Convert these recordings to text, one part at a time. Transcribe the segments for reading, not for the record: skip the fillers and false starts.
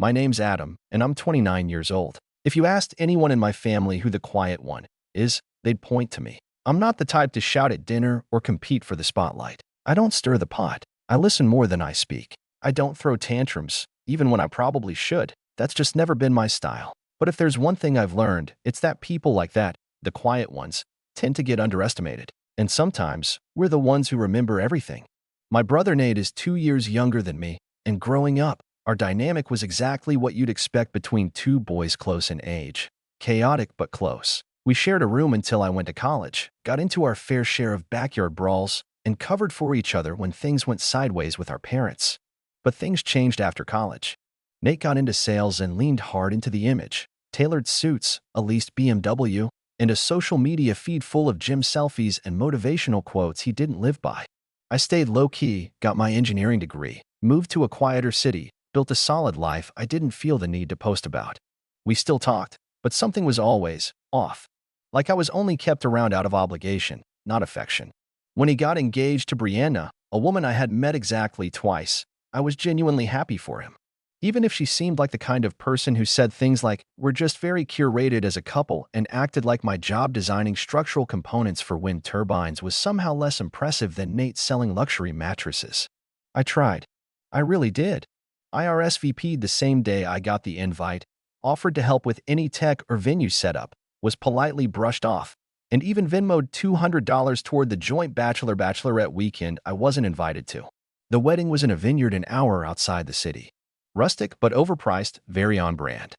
My name's Adam, and I'm 29 years old. If you asked anyone in my family who the quiet one is, they'd point to me. I'm not the type to shout at dinner or compete for the spotlight. I don't stir the pot. I listen more than I speak. I don't throw tantrums, even when I probably should. That's just never been my style. But if there's one thing I've learned, it's that people like that, the quiet ones, tend to get underestimated. And sometimes, we're the ones who remember everything. My brother Nate is 2 years younger than me, and growing up, our dynamic was exactly what you'd expect between two boys close in age. Chaotic but close. We shared a room until I went to college, got into our fair share of backyard brawls, and covered for each other when things went sideways with our parents. But things changed after college. Nate got into sales and leaned hard into the image. Tailored suits, a leased BMW, and a social media feed full of gym selfies and motivational quotes he didn't live by. I stayed low-key, got my engineering degree, moved to a quieter city, built a solid life I didn't feel the need to post about. We still talked, but something was always off. Like I was only kept around out of obligation, not affection. When he got engaged to Brianna, a woman I had met exactly twice, I was genuinely happy for him. Even if she seemed like the kind of person who said things like, "We're just very curated as a couple," and acted like my job designing structural components for wind turbines was somehow less impressive than Nate selling luxury mattresses. I tried. I really did. I RSVP'd the same day I got the invite, offered to help with any tech or venue setup, was politely brushed off, and even Venmo'd $200 toward the joint bachelor-bachelorette weekend I wasn't invited to. The wedding was in a vineyard an hour outside the city. Rustic but overpriced, very on brand.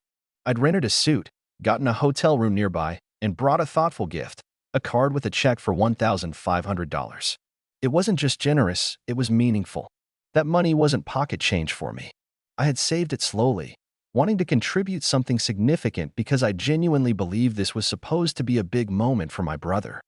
I'd rented a suit, gotten a hotel room nearby, and brought a thoughtful gift, a card with a check for $1,500. It wasn't just generous, it was meaningful. That money wasn't pocket change for me. I had saved it slowly, wanting to contribute something significant because I genuinely believed this was supposed to be a big moment for my brother.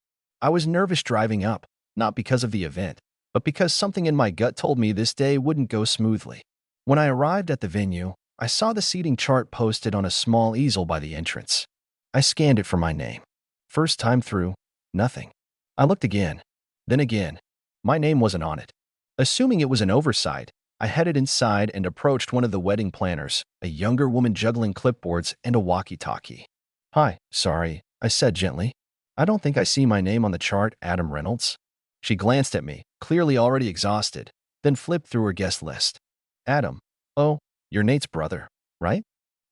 I was nervous driving up, not because of the event, but because something in my gut told me this day wouldn't go smoothly. When I arrived at the venue, I saw the seating chart posted on a small easel by the entrance. I scanned it for my name. First time through, nothing. I looked again, then again. My name wasn't on it. Assuming it was an oversight, I headed inside and approached one of the wedding planners, a younger woman juggling clipboards and a walkie-talkie. "Hi, sorry," I said gently. "I don't think I see my name on the chart, Adam Reynolds." She glanced at me, clearly already exhausted, then flipped through her guest list. "Adam. Oh, you're Nate's brother, right?"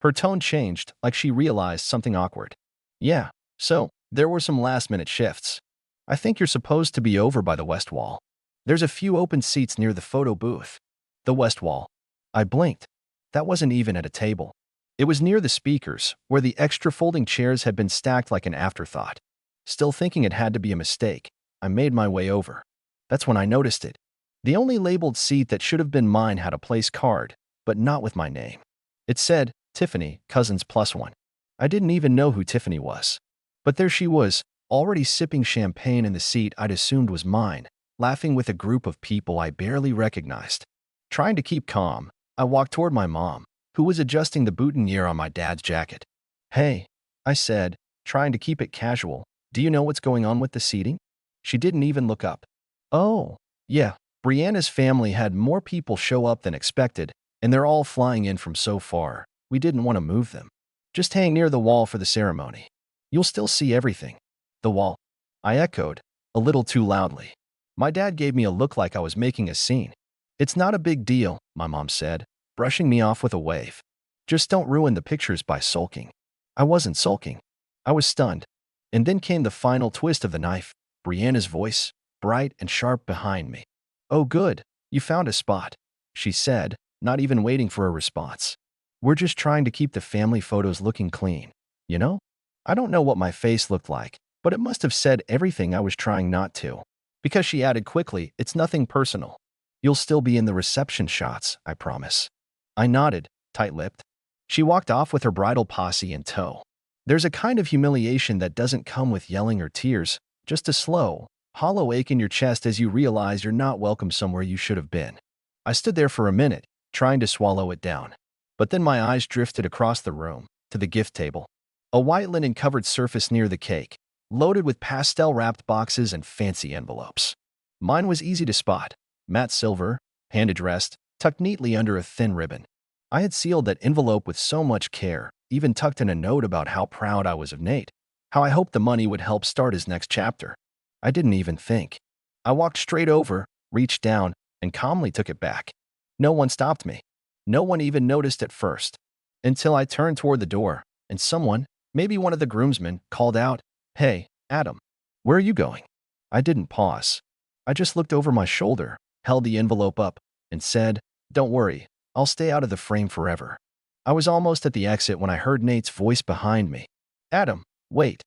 Her tone changed, like she realized something awkward. "Yeah, so, there were some last-minute shifts. I think you're supposed to be over by the west wall. There's a few open seats near the photo booth." The west wall. I blinked. That wasn't even at a table. It was near the speakers, where the extra folding chairs had been stacked like an afterthought. Still thinking it had to be a mistake, I made my way over. That's when I noticed it. The only labeled seat that should have been mine had a place card, but not with my name. It said, Tiffany, Cousins +1. I didn't even know who Tiffany was. But there she was, already sipping champagne in the seat I'd assumed was mine, laughing with a group of people I barely recognized. Trying to keep calm, I walked toward my mom, who was adjusting the boutonniere on my dad's jacket. "Hey," I said, trying to keep it casual, "do you know what's going on with the seating?" She didn't even look up. "Oh, yeah, Brianna's family had more people show up than expected, and they're all flying in from so far. We didn't want to move them. Just hang near the wall for the ceremony. You'll still see everything." "The wall," I echoed, a little too loudly. My dad gave me a look like I was making a scene. "It's not a big deal," my mom said, brushing me off with a wave. "Just don't ruin the pictures by sulking." I wasn't sulking. I was stunned. And then came the final twist of the knife, Brianna's voice, bright and sharp behind me. "Oh good, you found a spot," she said, not even waiting for a response. "We're just trying to keep the family photos looking clean, you know?" I don't know what my face looked like, but it must have said everything I was trying not to. Because she added quickly, "It's nothing personal. You'll still be in the reception shots, I promise." I nodded, tight-lipped. She walked off with her bridal posse in tow. There's a kind of humiliation that doesn't come with yelling or tears, just a slow, hollow ache in your chest as you realize you're not welcome somewhere you should have been. I stood there for a minute, trying to swallow it down. But then my eyes drifted across the room, to the gift table. A white linen-covered surface near the cake, loaded with pastel-wrapped boxes and fancy envelopes. Mine was easy to spot. Matte silver, hand-addressed, tucked neatly under a thin ribbon. I had sealed that envelope with so much care, even tucked in a note about how proud I was of Nate, how I hoped the money would help start his next chapter. I didn't even think. I walked straight over, reached down, and calmly took it back. No one stopped me. No one even noticed at first. Until I turned toward the door, and someone, maybe one of the groomsmen, called out, "Hey, Adam, where are you going?" I didn't pause. I just looked over my shoulder, held the envelope up, and said, "Don't worry, I'll stay out of the frame forever." I was almost at the exit when I heard Nate's voice behind me. "Adam, wait."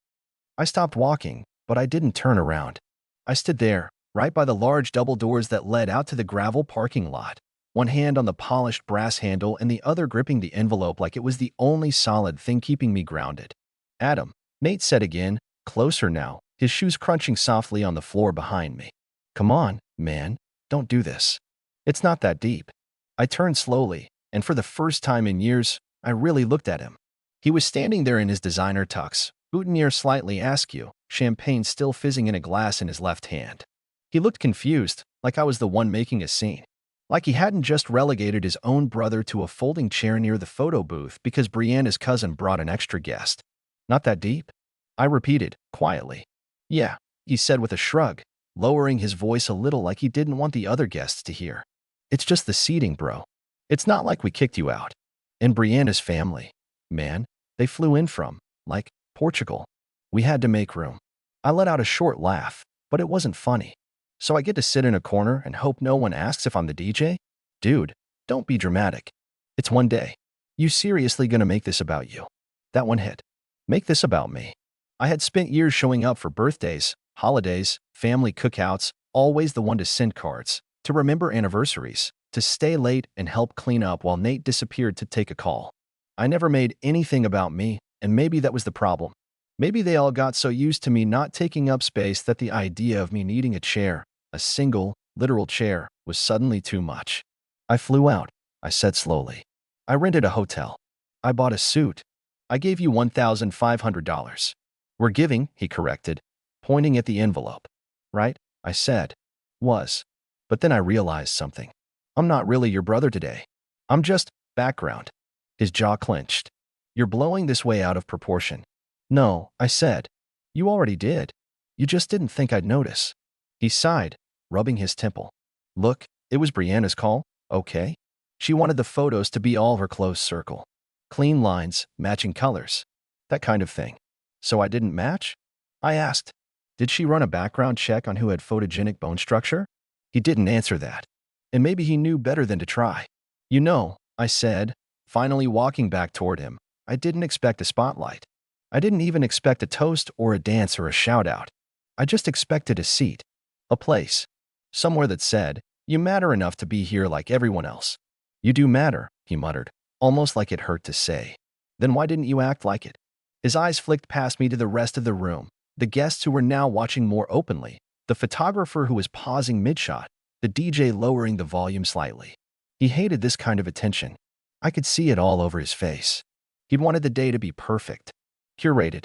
I stopped walking, but I didn't turn around. I stood there, right by the large double doors that led out to the gravel parking lot, one hand on the polished brass handle and the other gripping the envelope like it was the only solid thing keeping me grounded. "Adam," Nate said again, closer now, his shoes crunching softly on the floor behind me. "Come on, man, don't do this. It's not that deep." I turned slowly, and for the first time in years, I really looked at him. He was standing there in his designer tux, boutonniere slightly askew, champagne still fizzing in a glass in his left hand. He looked confused, like I was the one making a scene. Like he hadn't just relegated his own brother to a folding chair near the photo booth because Brianna's cousin brought an extra guest. "Not that deep?" I repeated, quietly. "Yeah," he said with a shrug, lowering his voice a little like he didn't want the other guests to hear. "It's just the seating, bro. It's not like we kicked you out. And Brianna's family, man, they flew in from, like, Portugal. We had to make room." I let out a short laugh, but it wasn't funny. "So I get to sit in a corner and hope no one asks if I'm the DJ? Dude, don't be dramatic. It's one day. You seriously gonna make this about you?" That one hit. Make this about me. I had spent years showing up for birthdays, holidays, family cookouts, always the one to send cards, to remember anniversaries, to stay late and help clean up while Nate disappeared to take a call. I never made anything about me, and maybe that was the problem. Maybe they all got so used to me not taking up space that the idea of me needing a chair, a single, literal chair, was suddenly too much. "I flew out," I said slowly. "I rented a hotel. I bought a suit. I gave you $1,500. We're giving," he corrected, pointing at the envelope. "Right?" I said. "Was." But then I realized something. "I'm not really your brother today. I'm just background." His jaw clenched. "You're blowing this way out of proportion." "No," I said. "You already did. You just didn't think I'd notice." He sighed, rubbing his temple. "Look, it was Brianna's call, okay? She wanted the photos to be all her close circle. Clean lines, matching colors. That kind of thing. So I didn't match?" I asked. "Did she run a background check on who had photogenic bone structure?" He didn't answer that. And maybe he knew better than to try. "You know," I said, finally walking back toward him, "I didn't expect a spotlight. I didn't even expect a toast or a dance or a shout-out. I just expected a seat. A place. Somewhere that said, 'You matter enough to be here like everyone else.'" "You do matter," he muttered, almost like it hurt to say. "Then why didn't you act like it?" His eyes flicked past me to the rest of the room, the guests who were now watching more openly, the photographer who was pausing mid-shot, the DJ lowering the volume slightly. He hated this kind of attention. I could see it all over his face. He'd wanted the day to be perfect, curated,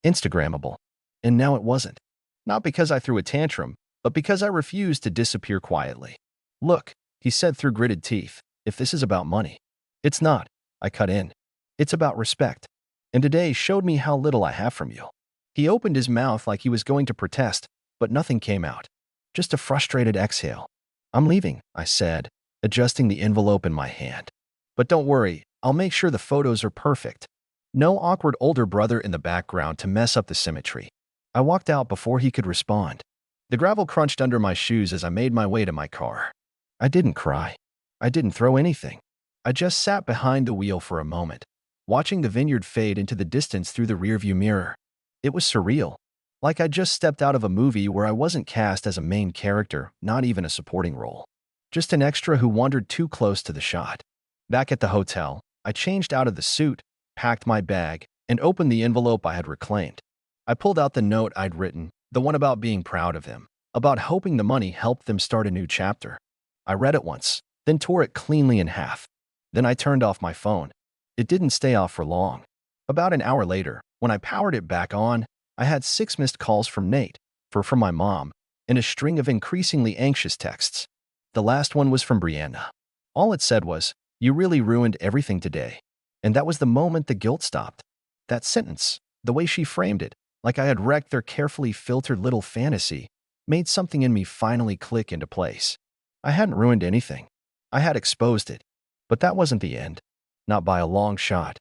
Instagrammable. And now it wasn't. Not because I threw a tantrum, but because I refused to disappear quietly. "Look," he said through gritted teeth, "if this is about money." "It's not," I cut in. "It's about respect. And today showed me how little I have from you." He opened his mouth like he was going to protest, but nothing came out. Just a frustrated exhale. "I'm leaving," I said, adjusting the envelope in my hand. "But don't worry, I'll make sure the photos are perfect. No awkward older brother in the background to mess up the symmetry." I walked out before he could respond. The gravel crunched under my shoes as I made my way to my car. I didn't cry. I didn't throw anything. I just sat behind the wheel for a moment, watching the vineyard fade into the distance through the rearview mirror. It was surreal. Like I'd just stepped out of a movie where I wasn't cast as a main character, not even a supporting role. Just an extra who wandered too close to the shot. Back at the hotel, I changed out of the suit, packed my bag, and opened the envelope I had reclaimed. I pulled out the note I'd written, the one about being proud of him, about hoping the money helped them start a new chapter. I read it once, then tore it cleanly in half. Then I turned off my phone. It didn't stay off for long. About an hour later, when I powered it back on, I had 6 missed calls from Nate, from my mom, and a string of increasingly anxious texts. The last one was from Brianna. All it said was, You really ruined everything today. And that was the moment the guilt stopped. That sentence, the way she framed it, like I had wrecked their carefully filtered little fantasy, made something in me finally click into place. I hadn't ruined anything. I had exposed it. But that wasn't the end. Not by a long shot.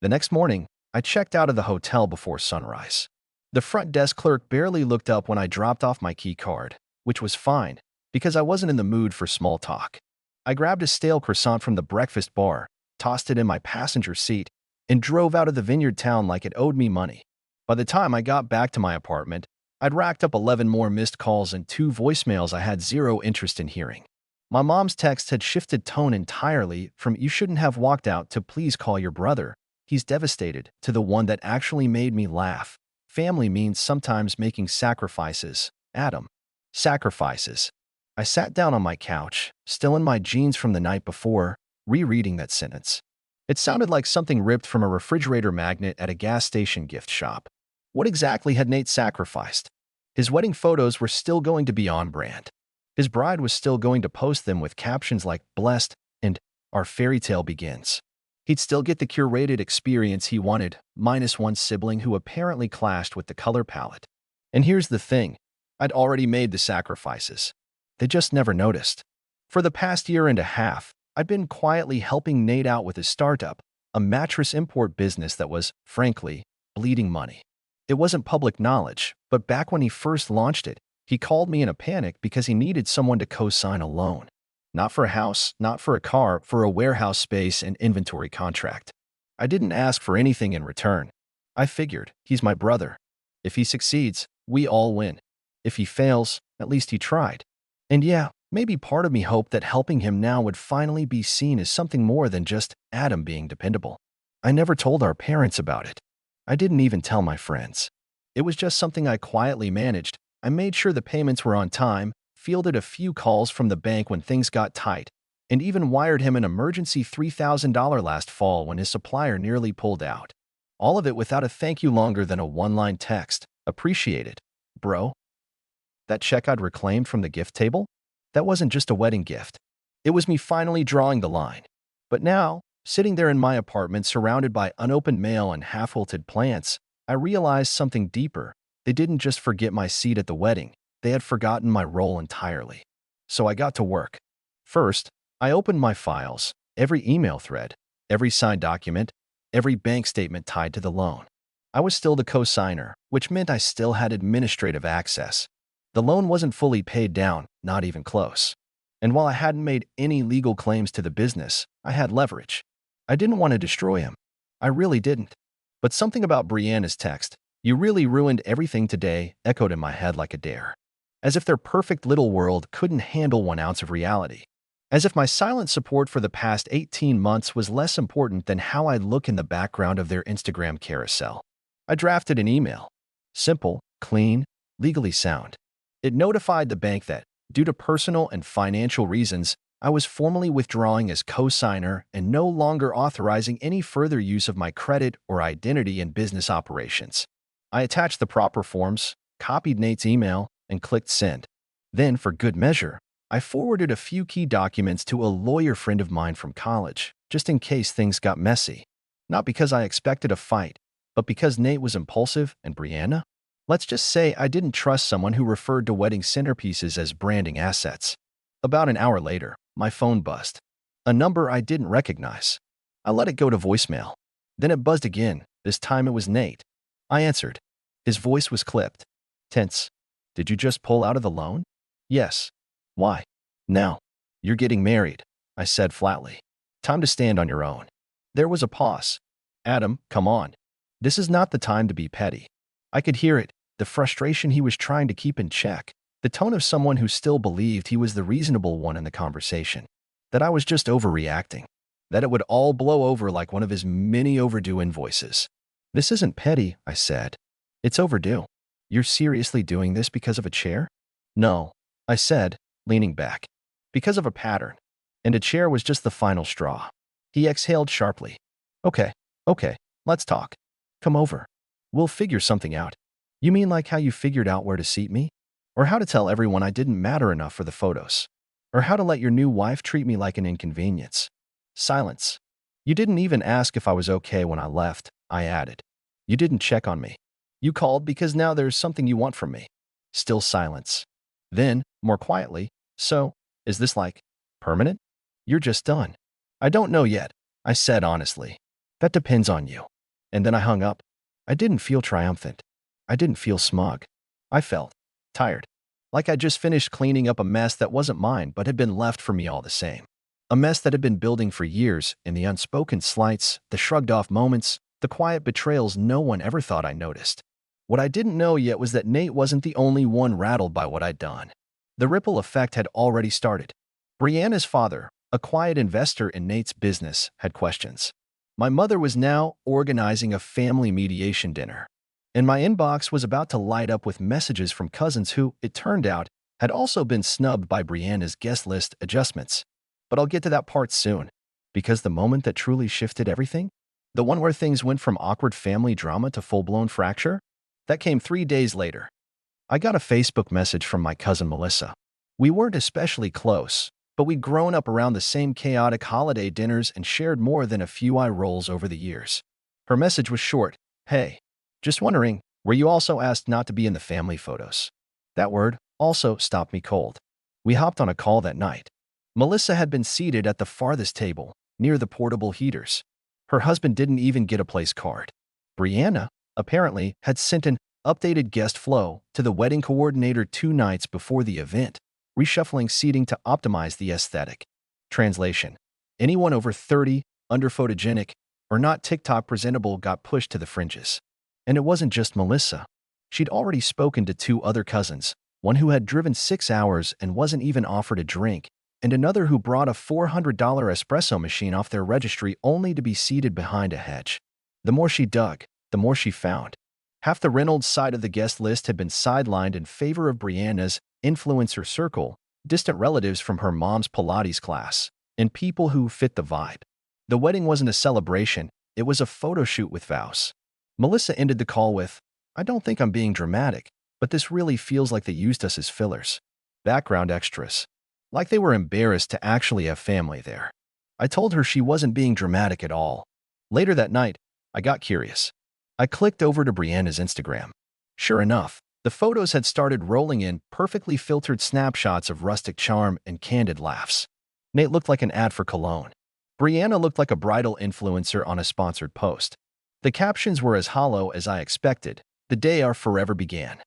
The next morning, I checked out of the hotel before sunrise. The front desk clerk barely looked up when I dropped off my key card, which was fine, because I wasn't in the mood for small talk. I grabbed a stale croissant from the breakfast bar, tossed it in my passenger seat, and drove out of the vineyard town like it owed me money. By the time I got back to my apartment, I'd racked up 11 more missed calls and 2 voicemails I had zero interest in hearing. My mom's text had shifted tone entirely from "you shouldn't have walked out" to "please call your brother. He's devastated," to the one that actually made me laugh. Family means sometimes making sacrifices. Adam. Sacrifices. I sat down on my couch, still in my jeans from the night before, rereading that sentence. It sounded like something ripped from a refrigerator magnet at a gas station gift shop. What exactly had Nate sacrificed? His wedding photos were still going to be on brand. His bride was still going to post them with captions like "blessed" and "our fairy tale begins." He'd still get the curated experience he wanted, minus one sibling who apparently clashed with the color palette. And here's the thing. I'd already made the sacrifices. They just never noticed. For the past year and a half, I'd been quietly helping Nate out with his startup, a mattress import business that was, frankly, bleeding money. It wasn't public knowledge, but back when he first launched it, he called me in a panic because he needed someone to co-sign a loan. Not for a house, not for a car, for a warehouse space and inventory contract. I didn't ask for anything in return. I figured, he's my brother. If he succeeds, we all win. If he fails, at least he tried. And yeah, maybe part of me hoped that helping him now would finally be seen as something more than just Adam being dependable. I never told our parents about it. I didn't even tell my friends. It was just something I quietly managed. I made sure the payments were on time, fielded a few calls from the bank when things got tight, and even wired him an emergency $3,000 last fall when his supplier nearly pulled out. All of it without a thank you longer than a one-line text. Appreciate it, bro. That check I'd reclaimed from the gift table? That wasn't just a wedding gift. It was me finally drawing the line. But now, sitting there in my apartment surrounded by unopened mail and half-wilted plants, I realized something deeper. They didn't just forget my seat at the wedding. They had forgotten my role entirely. So I got to work. First, I opened my files, every email thread, every signed document, every bank statement tied to the loan. I was still the co-signer, which meant I still had administrative access. The loan wasn't fully paid down, not even close. And while I hadn't made any legal claims to the business, I had leverage. I didn't want to destroy him. I really didn't. But something about Brianna's text, "You really ruined everything today," echoed in my head like a dare. As if their perfect little world couldn't handle 1 ounce of reality. As if my silent support for the past 18 months was less important than how I'd look in the background of their Instagram carousel. I drafted an email. Simple, clean, legally sound. It notified the bank that, due to personal and financial reasons, I was formally withdrawing as co-signer and no longer authorizing any further use of my credit or identity in business operations. I attached the proper forms, copied Nate's email, and clicked send. Then, for good measure, I forwarded a few key documents to a lawyer friend of mine from college, just in case things got messy. Not because I expected a fight, but because Nate was impulsive and Brianna? Let's just say I didn't trust someone who referred to wedding centerpieces as branding assets. About an hour later, my phone buzzed. A number I didn't recognize. I let it go to voicemail. Then it buzzed again. This time it was Nate. I answered. His voice was clipped. Tense. "Did you just pull out of the loan?" "Yes." "Why?" "Now. You're getting married," I said flatly. "Time to stand on your own." There was a pause. "Adam, come on. This is not the time to be petty." I could hear it, the frustration he was trying to keep in check, the tone of someone who still believed he was the reasonable one in the conversation. That I was just overreacting. That it would all blow over like one of his many overdue invoices. "This isn't petty," I said. "It's overdue. You're seriously doing this because of a chair?" "No," I said, leaning back. "Because of a pattern. And a chair was just the final straw." He exhaled sharply. Okay, let's talk. Come over. We'll figure something out." "You mean like how you figured out where to seat me? Or how to tell everyone I didn't matter enough for the photos? Or how to let your new wife treat me like an inconvenience?" Silence. You didn't even ask if I was okay when I left, I added. You didn't check on me. You called because now there's something you want from me. Still silence. Then, more quietly, so, is this like permanent? You're just done. I don't know yet, I said honestly. That depends on you. And then I hung up. I didn't feel triumphant. I didn't feel smug. I felt tired. Like I just finished cleaning up a mess that wasn't mine but had been left for me all the same. A mess that had been building for years in the unspoken slights, the shrugged-off moments, the quiet betrayals no one ever thought I noticed. What I didn't know yet was that Nate wasn't the only one rattled by what I'd done. The ripple effect had already started. Brianna's father, a quiet investor in Nate's business, had questions. My mother was now organizing a family mediation dinner, and my inbox was about to light up with messages from cousins who, it turned out, had also been snubbed by Brianna's guest list adjustments. But I'll get to that part soon, because the moment that truly shifted everything, the one where things went from awkward family drama to full-blown fracture, that came 3 days later. I got a Facebook message from my cousin Melissa. We weren't especially close, but we'd grown up around the same chaotic holiday dinners and shared more than a few eye rolls over the years. Her message was short. Hey, just wondering, were you also asked not to be in the family photos? That word also stopped me cold. We hopped on a call that night. Melissa had been seated at the farthest table, near the portable heaters. Her husband didn't even get a place card. Brianna, apparently, had sent an updated guest flow to the wedding coordinator 2 nights before the event, reshuffling seating to optimize the aesthetic. Translation: anyone over 30, under-photogenic, or not TikTok presentable got pushed to the fringes. And it wasn't just Melissa. She'd already spoken to 2 other cousins, one who had driven 6 hours and wasn't even offered a drink, and another who brought a $400 espresso machine off their registry only to be seated behind a hedge. The more she dug, the more she found. Half the Reynolds side of the guest list had been sidelined in favor of Brianna's influencer circle, distant relatives from her mom's Pilates class, and people who fit the vibe. The wedding wasn't a celebration, it was a photo shoot with vows. Melissa ended the call with, I don't think I'm being dramatic, but this really feels like they used us as fillers. Background extras. Like they were embarrassed to actually have family there. I told her she wasn't being dramatic at all. Later that night, I got curious. I clicked over to Brianna's Instagram. Sure enough, the photos had started rolling in perfectly filtered snapshots of rustic charm and candid laughs. Nate looked like an ad for cologne. Brianna looked like a bridal influencer on a sponsored post. The captions were as hollow as I expected. The day our forever began.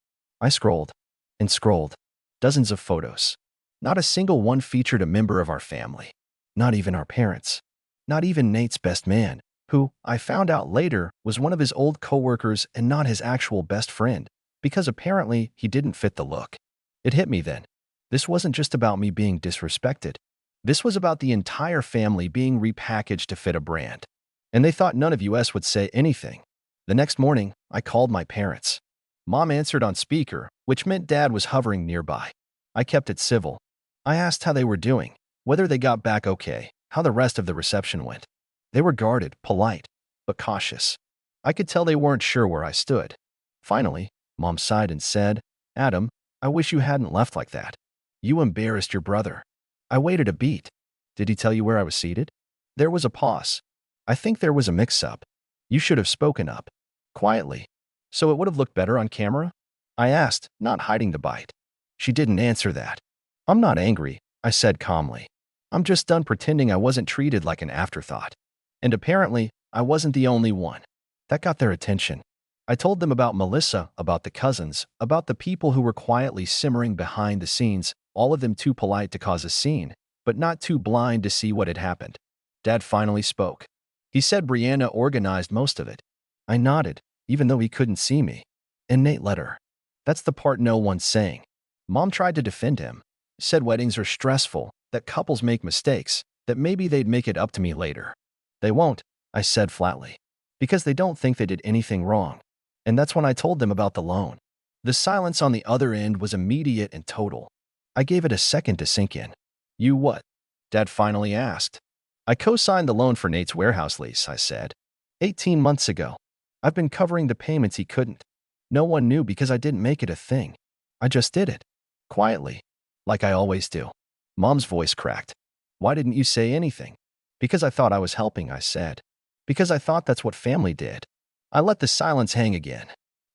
I scrolled and scrolled. Dozens of photos. Not a single one featured a member of our family. Not even our parents. Not even Nate's best man, who, I found out later, was one of his old coworkers and not his actual best friend, because apparently he didn't fit the look. It hit me then. This wasn't just about me being disrespected. This was about the entire family being repackaged to fit a brand. And they thought none of us would say anything. The next morning, I called my parents. Mom answered on speaker, which meant Dad was hovering nearby. I kept it civil. I asked how they were doing, whether they got back okay, how the rest of the reception went. They were guarded, polite, but cautious. I could tell they weren't sure where I stood. Finally, Mom sighed and said, Adam, I wish you hadn't left like that. You embarrassed your brother. I waited a beat. Did he tell you where I was seated? There was a pause. I think there was a mix-up. You should have spoken up. Quietly. So it would have looked better on camera? I asked, not hiding the bite. She didn't answer that. I'm not angry, I said calmly. I'm just done pretending I wasn't treated like an afterthought. And apparently, I wasn't the only one. That got their attention. I told them about Melissa, about the cousins, about the people who were quietly simmering behind the scenes, all of them too polite to cause a scene, but not too blind to see what had happened. Dad finally spoke. He said Brianna organized most of it. I nodded, even though he couldn't see me. And Nate let her. That's the part no one's saying. Mom tried to defend him. Said weddings are stressful, that couples make mistakes, that maybe they'd make it up to me later. They won't, I said flatly. Because they don't think they did anything wrong. And that's when I told them about the loan. The silence on the other end was immediate and total. I gave it a second to sink in. You what? Dad finally asked. I co-signed the loan for Nate's warehouse lease, I said. 18 months ago. I've been covering the payments he couldn't. No one knew because I didn't make it a thing. I just did it. Quietly. Like I always do. Mom's voice cracked. Why didn't you say anything? Because I thought I was helping, I said. Because I thought that's what family did. I let the silence hang again.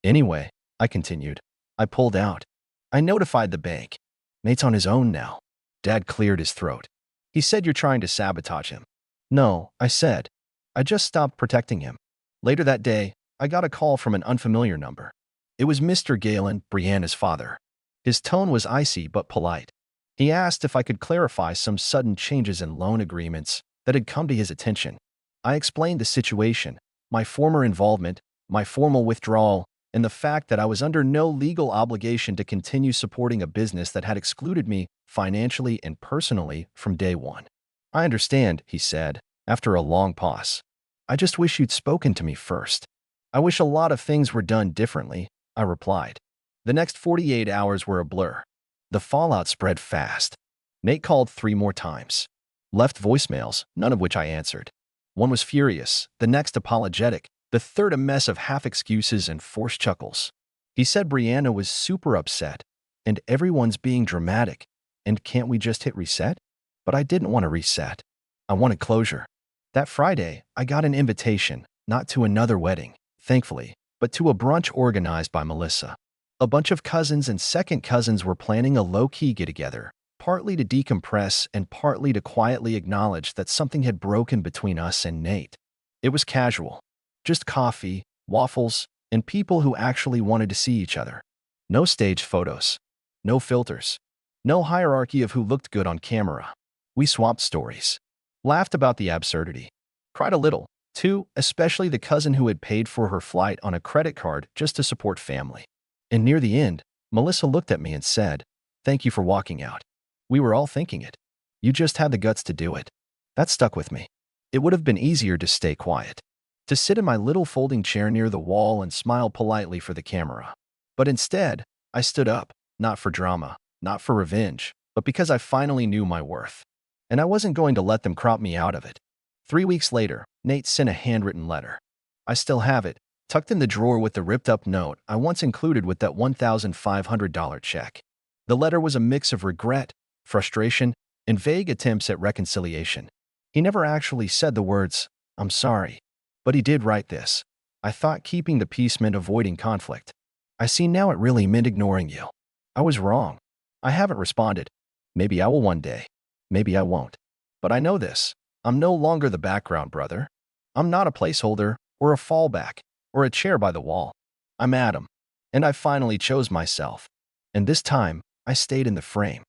Anyway, I continued. I pulled out. I notified the bank. Nate's on his own now. Dad cleared his throat. He said you're trying to sabotage him. No, I said. I just stopped protecting him. Later that day, I got a call from an unfamiliar number. It was Mr. Galen, Brianna's father. His tone was icy but polite. He asked if I could clarify some sudden changes in loan agreements that had come to his attention. I explained the situation, my former involvement, my formal withdrawal, and the fact that I was under no legal obligation to continue supporting a business that had excluded me financially and personally from day one. I understand, he said, after a long pause. I just wish you'd spoken to me first. I wish a lot of things were done differently, I replied. The next 48 hours were a blur. The fallout spread fast. Nate called 3 more times. Left voicemails, none of which I answered. One was furious, the next apologetic, the third a mess of half-excuses and forced chuckles. He said Brianna was super upset, and everyone's being dramatic, and can't we just hit reset? But I didn't want to reset. I wanted closure. That Friday, I got an invitation, not to another wedding, thankfully, but to a brunch organized by Melissa. A bunch of cousins and second cousins were planning a low-key get-together, partly to decompress and partly to quietly acknowledge that something had broken between us and Nate. It was casual. Just coffee, waffles, and people who actually wanted to see each other. No staged photos. No filters. No hierarchy of who looked good on camera. We swapped stories. Laughed about the absurdity. Cried a little, too, especially the cousin who had paid for her flight on a credit card just to support family. And near the end, Melissa looked at me and said, "Thank you for walking out. We were all thinking it. You just had the guts to do it." That stuck with me. It would have been easier to stay quiet. To sit in my little folding chair near the wall and smile politely for the camera. But instead, I stood up, not for drama, not for revenge, but because I finally knew my worth. And I wasn't going to let them crop me out of it. 3 weeks later, Nate sent a handwritten letter. I still have it, tucked in the drawer with the ripped-up note I once included with that $1,500 check. The letter was a mix of regret, frustration, and vague attempts at reconciliation. He never actually said the words, "I'm sorry." But he did write this. "I thought keeping the peace meant avoiding conflict. I see now it really meant ignoring you. I was wrong. I haven't responded. Maybe I will one day. Maybe I won't. But I know this. I'm no longer the background brother. I'm not a placeholder or a fallback or a chair by the wall. I'm Adam. And I finally chose myself. And this time, I stayed in the frame.